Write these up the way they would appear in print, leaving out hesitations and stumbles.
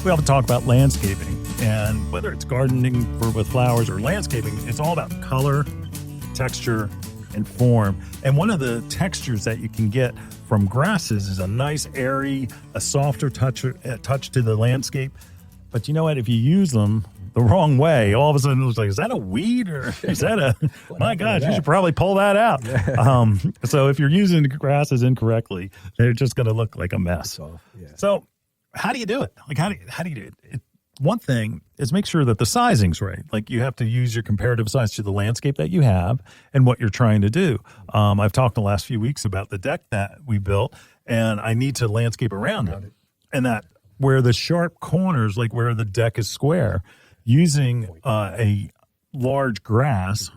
We often talk about landscaping, and whether it's gardening with flowers or landscaping, it's all about color, texture, and form. And one of the textures that you can get from grasses is a nice, airy, a softer touch to the landscape. But you know what? If you use them the wrong way, all of a sudden it looks like, is that a weed or is that a, my gosh, you should probably pull that out. So if you're using the grasses incorrectly, they're just going to look like a mess. So how do you do it? Like, how do you do it? One thing is make sure that the sizing's right. Like, you have to use your comparative size to the landscape that you have and what you're trying to do. I've talked the last few weeks about the deck that we built, and I need to landscape around it. And that where the sharp corners, like where the deck is square, using a large grass,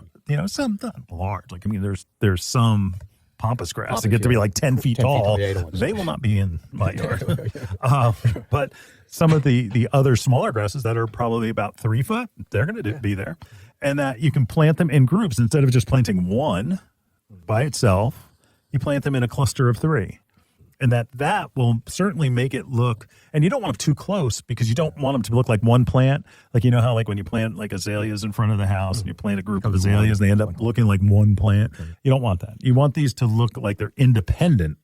some not large. Like, I mean, there's some pampas grass that get to be like 10 feet tall. They will not be in my yard. But some of the other smaller grasses that are probably about 3 foot, they're going to be there. And that you can plant them in groups. Instead of just planting one by itself, you plant them in a cluster of 3. And that will certainly make it look, and you don't want them too close because you don't want them to look like one plant. Like, you know how like when you plant like azaleas in front of the house and you plant a group of azaleas, they end up looking like one plant. You don't want that. You want these to look like they're independent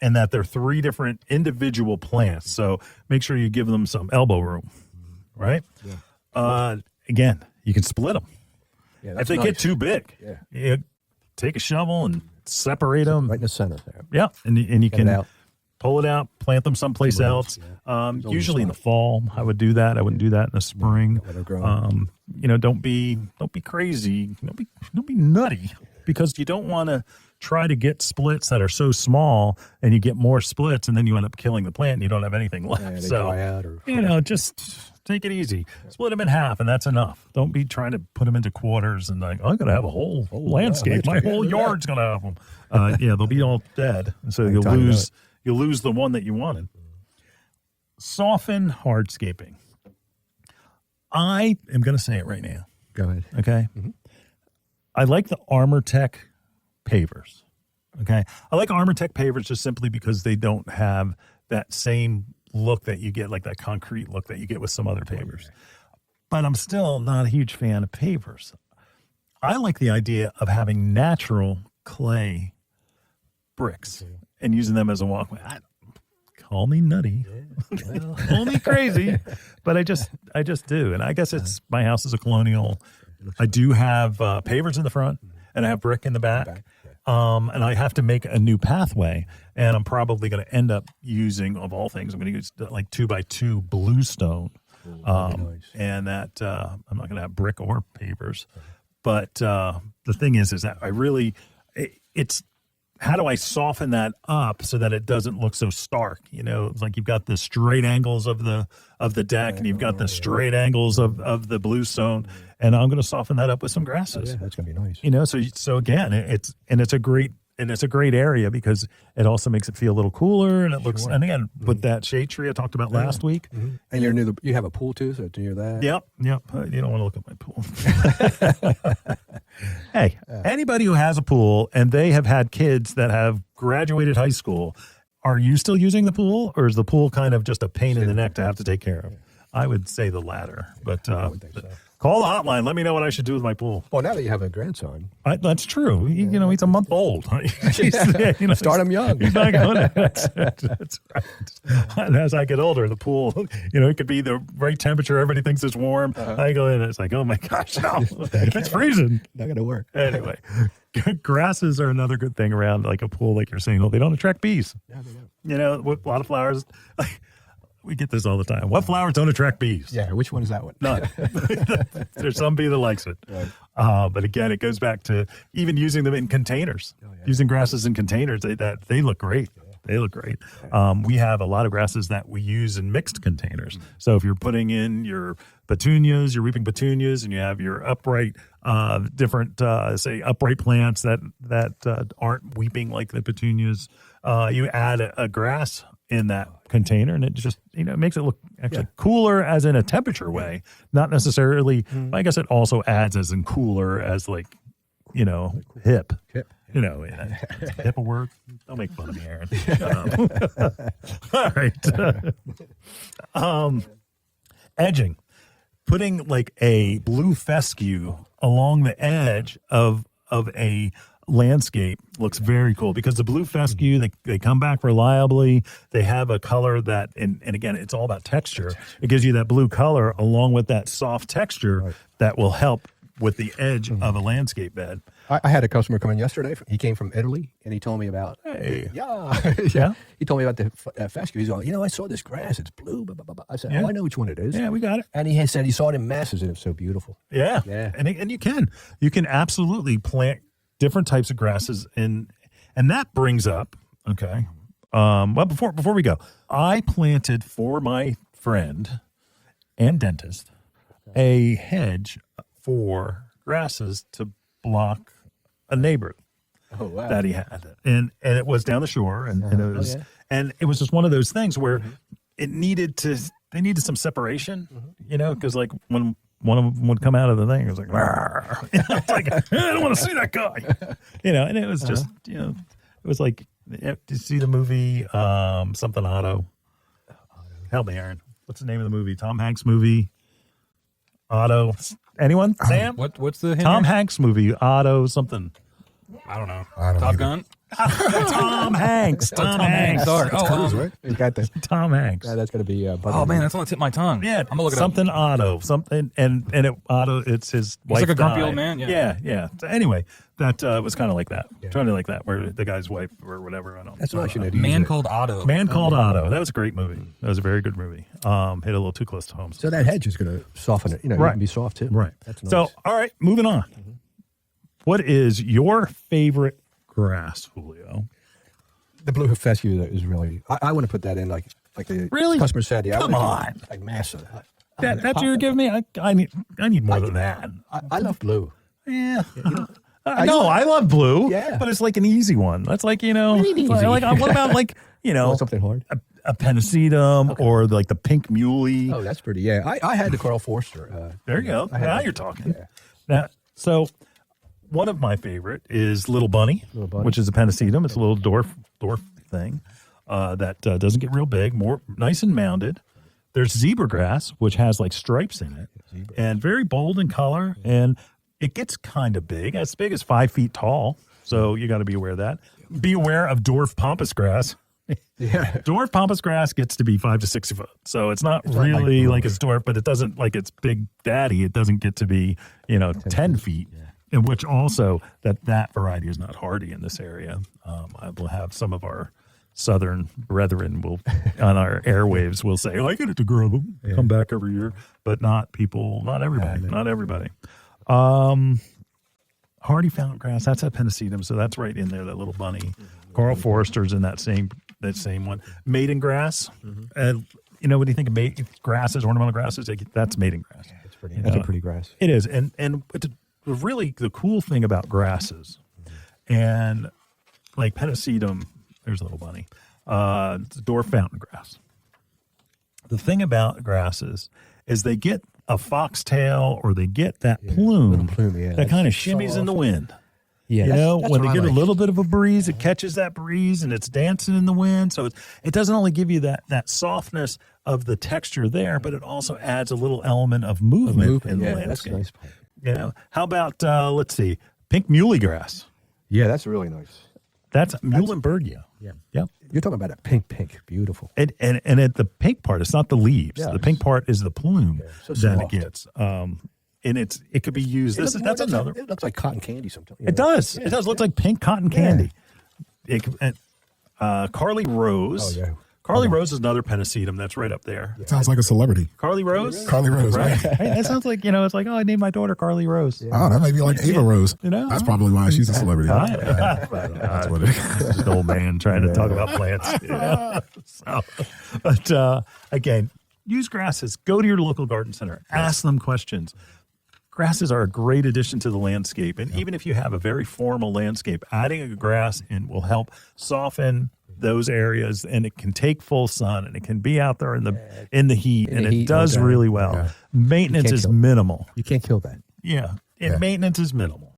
and that they're 3 different individual plants. So make sure you give them some elbow room, right? Again, you can split them. If they get too big, you take a shovel and separate them right in the center there. Yeah, and you can pull it out, plant them someplace else. Usually in the fall, I would do that. I wouldn't do that in the spring. Don't be crazy. Don't be nutty, because you don't want to try to get splits that are so small, and you get more splits, and then you end up killing the plant, and you don't have anything left. Just take it easy. Split them in half, and that's enough. Don't be trying to put them into quarters and like, I'm going to have a whole landscape. My whole yard's going to have them. They'll be all dead. And so you'll lose the one that you wanted. Soften hardscaping. I am going to say it right now. Go ahead. Okay. Mm-hmm. I like the ArmorTech pavers. Okay. I like ArmorTech pavers just simply because they don't have that same look that you get, like that concrete look that you get with some other pavers. But I'm still not a huge fan of pavers. I like the idea of having natural clay bricks and using them as a walkway. Call me nutty, call me crazy, but I just do. And I guess it's, my house is a colonial. I do have pavers in the front and I have brick in the back. And I have to make a new pathway, and I'm probably going to end up using, of all things, I'm going to use like 2x2 bluestone. And that I'm not going to have brick or pavers. But the thing is that I really, it's how do I soften that up so that it doesn't look so stark? It's like you've got the straight angles of the deck, and you've got the straight angles of the bluestone, and I'm going to soften that up with some grasses. That's going to be nice. So again, it's a great area because it also makes it feel a little cooler, and it looks, and again, with that shade tree I talked about last week. And you have a pool too, so near that. Yep. You don't want to look at my pool. Hey, anybody who has a pool and they have had kids that have graduated high school, are you still using the pool, or is the pool kind of just a pain in the neck to have to take care of? I would say the latter, but call the hotline. Let me know what I should do with my pool. Well, now that you have a grandson. That's true. He's a month old. Start him young. He's not going that's right. And as I get older, the pool, it could be the right temperature. Everybody thinks it's warm. I go in and it's like, oh my gosh, no, it's freezing. Not going to work. Anyway, grasses are another good thing around like a pool, like you're saying. Well, they don't attract bees. Yeah, they don't. With a lot of flowers, we get this all the time. What flowers don't attract bees? Yeah, which one is that one? None. There's some bee that likes it. Right. But again, it goes back to even using them in containers. Using grasses in containers, they look great. They look great. We have a lot of grasses that we use in mixed containers. So if you're putting in your petunias, your weeping petunias, and you have your upright, different, upright plants that aren't weeping like the petunias, you add a grass in that container, and it just it makes it look actually cooler as in a temperature way, not necessarily. I guess it also adds as in cooler as like hip. Is hip a word? Don't make fun of me, Aaron. All right. Edging. Putting like a blue fescue along the edge of a landscape looks very cool because the blue fescue, they come back reliably. They have a color that, and again, it's all about texture. It gives you that blue color along with that soft texture that will help with the edge of a landscape bed. I had a customer come in yesterday. He came from Italy, and he told me about, Yeah. He told me about the fescue. He's all, I saw this grass. It's blue. Blah, blah, blah, blah. I said, I know which one it is. Yeah, we got it. And he had said he saw it in masses, and it's so beautiful. Yeah. Yeah. And you can absolutely plant different types of grasses and that brings up, okay. Well, before we go, I planted for my friend and dentist a hedge for grasses to block a neighbor that he had, and it was down the shore, and it was just one of those things where they needed some separation, because like when one of them would come out of the thing, it was like, it's like I don't want to see that guy, and it was just it was like, did you see the movie something Otto? Help me, Aaron. What's the name of the movie? Tom Hanks movie. Otto. Anyone? Sam? What's the hint Tom here? Hanks movie? Otto something. I don't know. Top Gun? Tom Hanks. Tom Hanks. Sorry. Right? You got the, Tom Hanks. that's going to be Oh man, that's on the tip of my tongue. Yeah, I'm gonna look it up. something Otto, something, and Otto. It's his wife. like a grumpy died. old man, Yeah. So anyway, that was kind of like that. Trying to like that, where the guy's wife or whatever. I don't. That's what I should know. Man Called Otto. Man Called Otto. That was a great movie. That was a very good movie. Hit a little too close to home. So that hedge is going to soften it. It Right. can be soft too. Right. That's nice. So, all right, moving on. What is your favorite grass, Julio? the blue fescue is really. I want to put that in like the Really? customer said. Yeah, Come I wanna on. do, like massa. That's what you're giving me? I need more than that. I love blue. Yeah. No, I love blue. Yeah. But it's like an easy one. That's like, easy? what about like, Want something hard? a pennisetum or like the pink muley. Oh, that's pretty. Yeah, I had the Carl Forster. There you go. I had Now that. you're talking. Yeah. Now, so one of my favorite is Little Bunny, which is a pennisetum. It's a little dwarf thing that doesn't get real big, more nice and mounded. There's zebra grass, which has like stripes in it and very bold in color, and it gets kind of as big as 5 feet tall. So you got to be aware of that. Be aware of dwarf pampas grass. Yeah. Dwarf pampas grass gets to be 5 to 6 foot. So it's not really like it's dwarf, but it doesn't like it's big daddy. It doesn't get to be, 10 feet. Yeah. And which also that variety is not hardy in this area. I will have some of our southern brethren will on our airwaves will say, I get it to grow them, come back every year, but not everybody. Hardy fountain grass, that's a pennisetum, so that's right in there, that Little Bunny. Carl Forster's in that same one. Maiden grass, and what do you think of grasses, ornamental grasses? That's maiden grass. It's pretty. That's a pretty grass. It is, and really the cool thing about grasses, and like pennisetum, there's Little Bunny, it's dwarf fountain grass. The thing about grasses is they get a foxtail or they get that plume, that kind of shimmies in the wind. Yeah, that's when they what I get a like. little bit of a breeze, it catches that breeze and it's dancing in the wind. So it doesn't only give you that softness of the texture there, but it also adds a little element of movement in the landscape. That's nice. How about, let's see, pink muley grass? Yeah, that's really nice. That's Muhlenbergia. Yeah. Yep. You're talking about a pink, beautiful. And at the pink part, it's not the leaves. Yeah, the pink part is the plume so that soft. it gets. And it could be used. That's another. It looks like cotton candy sometimes. It does. It does look like pink cotton candy. Carly Rose. Oh, yeah. Carly Rose is another pennisetum that's right up there. Sounds like a celebrity. Carly Rose? Carly Rose, right? Hey, that sounds like, it's like, I named my daughter Carly Rose. Oh, that might be like Ava Rose. That's probably why she's a celebrity. That's what it is. Just an old man trying to talk about plants. But again, use grasses. Go to your local garden center. Ask them questions. Grasses are a great addition to the landscape. And even if you have a very formal landscape, adding a grass in will help soften those areas, and it can take full sun, and it can be out there in the heat, and it does really well. Yeah. Maintenance is minimal. You can't kill that. Yeah. And maintenance is minimal.